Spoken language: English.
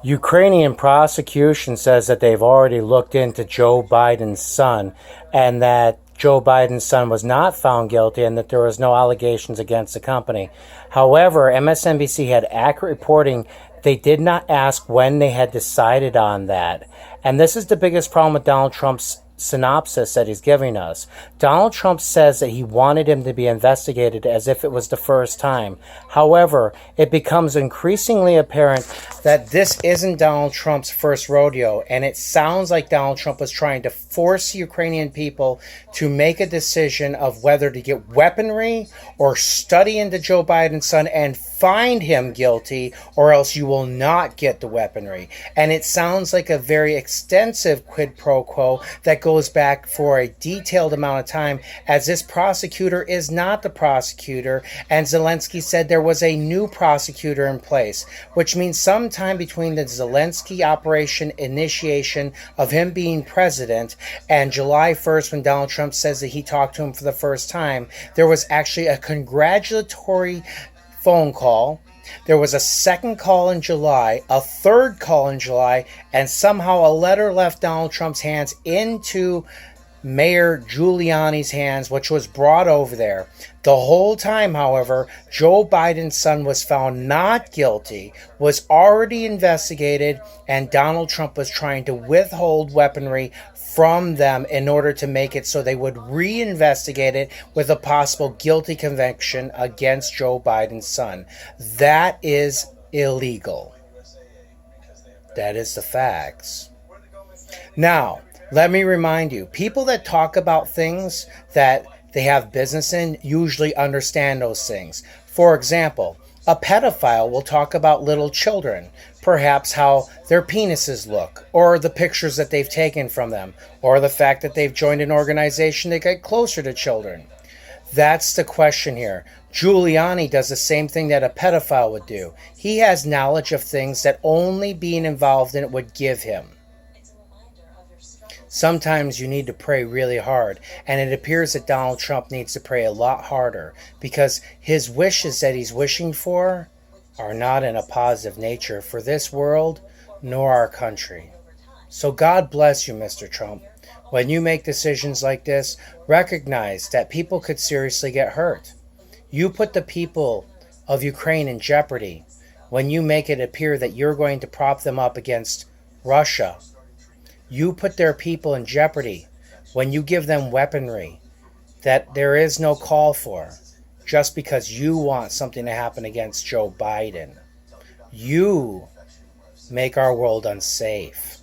Ukrainian prosecution says that they've already looked into Joe Biden's son and that Joe Biden's son was not found guilty and that there was no allegations against the company. However, MSNBC had accurate reporting. They did not ask when they had decided on that. And this is the biggest problem with Donald Trump's synopsis that he's giving us. Donald Trump says that he wanted him to be investigated as if it was the first time. However, it becomes increasingly apparent that this isn't Donald Trump's first rodeo, and it sounds like Donald Trump was trying to force Ukrainian people to make a decision of whether to get weaponry or study into Joe Biden's son and find him guilty, or else you will not get the weaponry. And it sounds like a very extensive quid pro quo that goes back for a detailed amount of time, as this prosecutor is not the prosecutor, and Zelensky said there was a new prosecutor in place, which means sometime between the Zelensky operation initiation of him being president and July 1st, when Donald Trump says that he talked to him for the first time, there was actually a congratulatory phone call. There was a second call in July, a third call in July, and somehow a letter left Donald Trump's hands into Mayor Giuliani's hands, which was brought over there. The whole time, however, Joe Biden's son was found not guilty, was already investigated, and Donald Trump was trying to withhold weaponry from them in order to make it so they would reinvestigate it with a possible guilty conviction against Joe Biden's son. That is illegal. That is the facts. Now, let me remind you, people that talk about things that they have business in usually understand those things. For example, a pedophile will talk about little children, perhaps how their penises look, or the pictures that they've taken from them, or the fact that they've joined an organization to get closer to children. That's the question here. Giuliani does the same thing that a pedophile would do. He has knowledge of things that only being involved in it would give him. Sometimes you need to pray really hard, and it appears that Donald Trump needs to pray a lot harder because his wishes that he's wishing for are not in a positive nature for this world nor our country. So God bless you, Mr. Trump. When you make decisions like this, recognize that people could seriously get hurt. You put the people of Ukraine in jeopardy when you make it appear that you're going to prop them up against Russia. You put their people in jeopardy when you give them weaponry that there is no call for, just because you want something to happen against Joe Biden. You make our world unsafe.